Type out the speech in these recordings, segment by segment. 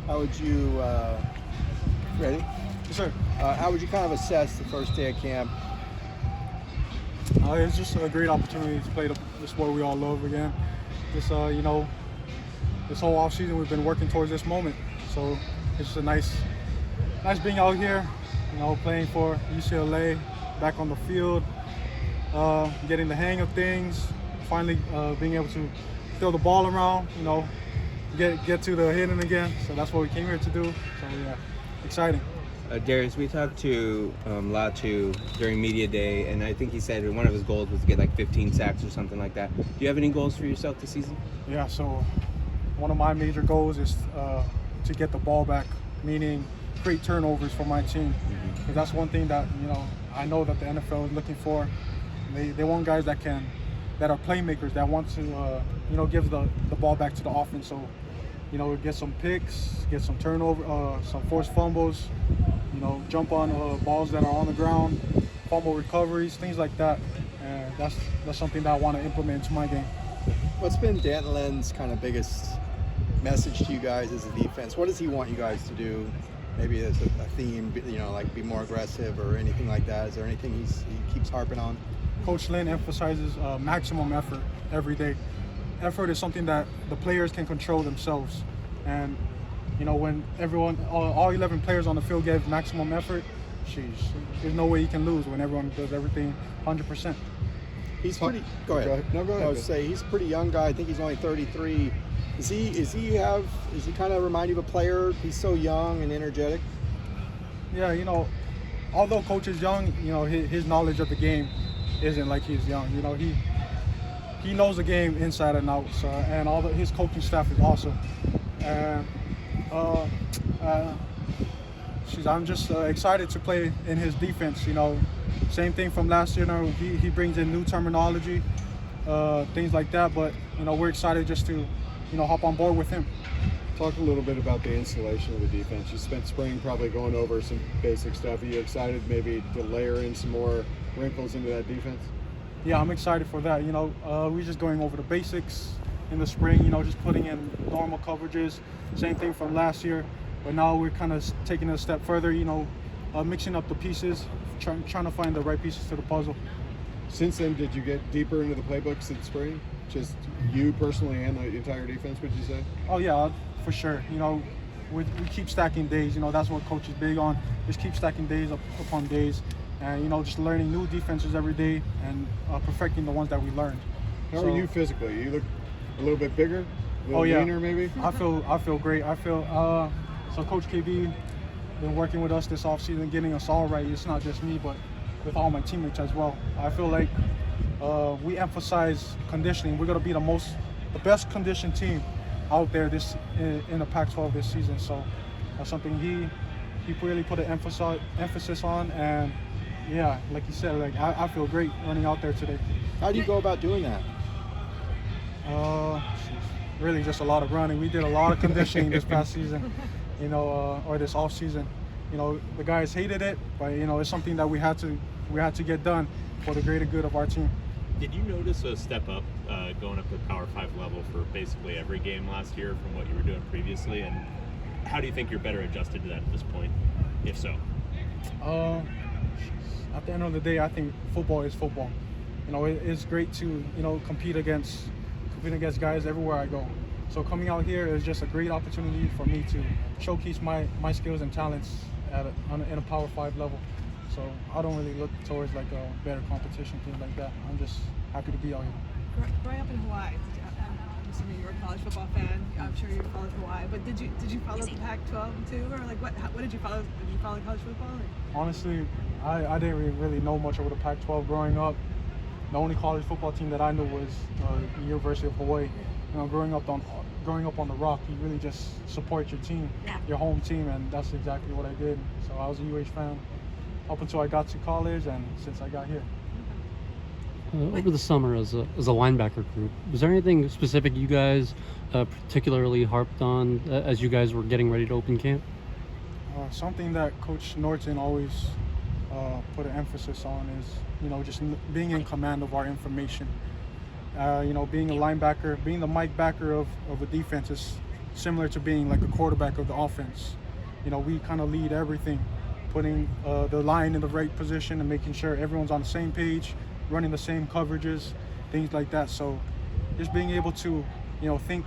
How would you, ready? Yes, sir. How would you kind of assess the first day of camp? It's just a great opportunity to play the sport we all love again. Just, this whole offseason we've been working towards this moment. So it's just a nice being out here, playing for UCLA, back on the field, getting the hang of things, finally being able to throw the ball around, get to the hitting again. So that's what we came here to do. So yeah, exciting. Darius, we talked to Latu during media day, and I think he said one of his goals was to get like 15 sacks or something like that. Do you have any goals for yourself this season? Yeah, so one of my major goals is to get the ball back, meaning create turnovers for my team. Because that's one thing that I know that the NFL is looking for. They want guys that are playmakers, that want to give the ball back to the offense. So get some picks, get some turnover, some forced fumbles, jump on balls that are on the ground, fumble recoveries, things like that. And that's something that I want to implement into my game. What's been Dan Lynn's kind of biggest message to you guys as a defense? What does he want you guys to do? Maybe there's a theme, like be more aggressive or anything like that. Is there anything he keeps harping on? Coach Lynn emphasizes maximum effort every day. Effort is something that the players can control themselves. And, when all 11 players on the field give maximum effort, there's no way you can lose when everyone does everything 100%. He's pretty. Go ahead. No, go ahead. I would say he's a pretty young guy. I think he's only 33. Is he kind of remind you of a player? He's so young and energetic. Yeah, although coach is young, his knowledge of the game isn't like he's young. He knows the game inside and out. So, and his coaching staff is awesome. And I'm just excited to play in his defense. Same thing from last year. He brings in new terminology, things like that. But we're excited just to hop on board with him. Talk a little bit about the installation of the defense. You spent spring probably going over some basic stuff. Are you excited maybe to layer in some more wrinkles into that defense? Yeah, I'm excited for that. We're just going over the basics in the spring, just putting in normal coverages. Same thing from last year, but now we're kind of taking it a step further, mixing up the pieces, trying to find the right pieces to the puzzle. Since then, did you get deeper into the playbooks in spring? Just you personally and the entire defense, would you say? Oh yeah, for sure. We keep stacking days. That's what coach is big on. Just keep stacking days upon days, and just learning new defenses every day and perfecting the ones that we learned. How are you physically? You look a little bit bigger, a little leaner maybe. I feel great. So Coach KB been working with us this offseason, getting us all right. It's not just me, but with all my teammates as well. I feel like we emphasize conditioning. We're gonna be the best conditioned team out there in the Pac-12 this season. So that's something he really put an emphasis on. And yeah, like you said, I feel great running out there today. How do you go about doing that? Really just a lot of running. We did a lot of conditioning this past season, or this off season. The guys hated it, but it's something that we had to get done for the greater good of our team. Did you notice a step up going up to Power 5 level for basically every game last year from what you were doing previously? And how do you think you're better adjusted to that at this point, if so? At the end of the day, I think football is football. It's great to compete against guys everywhere I go. So coming out here is just a great opportunity for me to showcase my skills and talents in a Power 5 level. So I don't really look towards like a better competition, things like that. I'm just happy to be out here. Growing up in Hawaii, I'm assuming you're a college football fan. I'm sure you followed Hawaii, but did you follow the Pac-12 too, or like what did you follow? Did you follow college football? Or? Honestly, I didn't really know much about the Pac-12 growing up. The only college football team that I knew was the University of Hawaii. Growing up on the Rock, you really just support your team, your home team, and that's exactly what I did. So I was a UH fan up until I got to college, and since I got here. Over the summer as a linebacker group, was there anything specific you guys particularly harped on as you guys were getting ready to open camp? Something that Coach Norton always put an emphasis on is, just being in command of our information. Being a linebacker, being the Mike Backer of a defense is similar to being like a quarterback of the offense. You know, we kind of lead everything, putting the line in the right position and making sure everyone's on the same page, running the same coverages, things like that. So just being able to, you know, think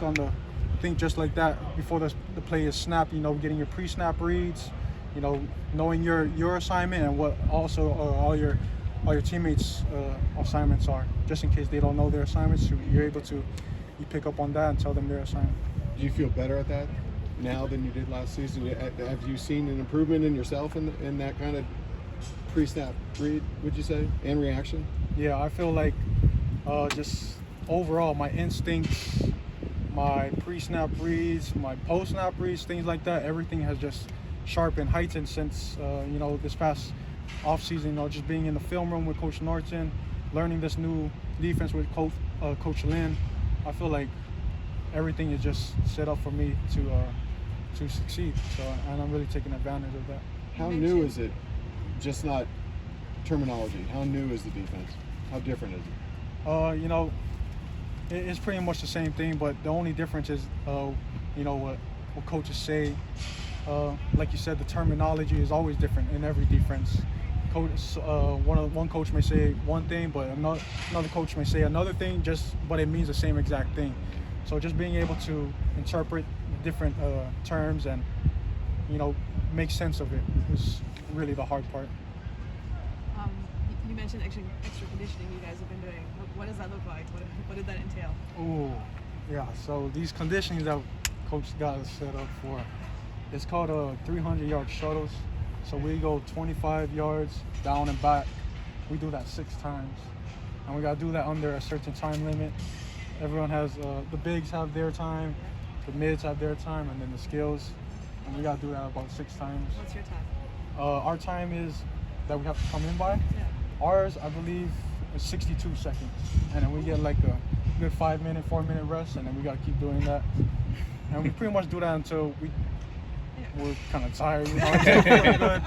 just like that before the play is snapped, you know, getting your pre-snap reads, you know, knowing your assignment and what also all your teammates' assignments are, just in case they don't know their assignments. You're able to pick up on that and tell them their assignment. Do you feel better at that now than you did last season? Have you seen an improvement in yourself in that kind of pre-snap read, would you say, and reaction? Yeah, I feel like just overall my instincts, my pre-snap reads, my post-snap reads, things like that, everything has just sharpened, heightened since you know, this past offseason. You know, just being in the film room with Coach Norton, learning this new defense with Coach Lynn. I feel like everything is just set up for me to succeed. So, and I'm really taking advantage of that. How new is it? Just not terminology. How new is the defense? How different is it? You know, it's pretty much the same thing, but the only difference is, you know, what coaches say. Like you said, the terminology is always different in every defense. One coach may say one thing, but another coach may say another thing, but it means the same exact thing. So just being able to interpret different terms and, you know, make sense of it is really the hard part. You mentioned extra conditioning you guys have been doing. What does that look like? What did that entail? Oh, yeah. So these conditionings that Coach got us set up for, it's called 300-yard shuttles. So we go 25 yards down and back. We do that 6 times. And we got to do that under a certain time limit. Everyone has, the bigs have their time, the mids have their time, and then the skills. And we got to do that about 6 times. What's your time? Our time is that we have to come in by. Yeah. Ours, I believe, is 62 seconds. And then we get like a good 5-minute, 4-minute rest, and then we got to keep doing that. And we pretty much do that until we're kind of tired, you know, until we're feeling good.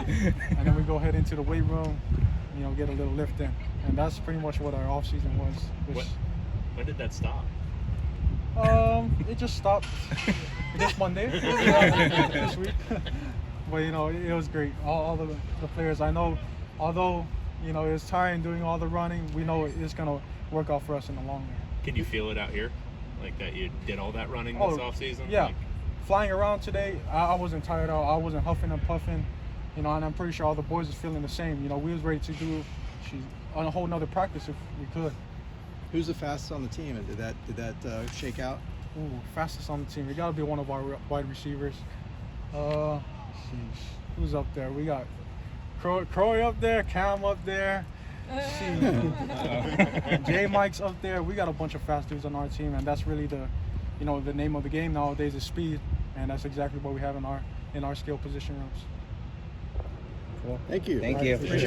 And then we go head into the weight room, you know, get a little lift in. And that's pretty much what our off season was. When did that stop? It just stopped this Monday, this week. But, you know, it was great. All the players, I know, although, you know, it's tiring doing all the running, we know it's going to work out for us in the long run. Can you feel it out here? Like that you did all that running this offseason? Yeah. Like, flying around today, I wasn't tired out. I wasn't huffing and puffing, you know, and I'm pretty sure all the boys is feeling the same. You know, we was ready to do on a whole nother practice if we could. Who's the fastest on the team? Did that shake out? Ooh, fastest on the team. It got to be one of our wide receivers. Who's up there? We got Croy up there, Cam up there. J Mike's up there. We got a bunch of fast dudes on our team, and that's really the name of the game nowadays is speed, and that's exactly what we have in our skill position rooms. Thank you. Thank you. Appreciate it.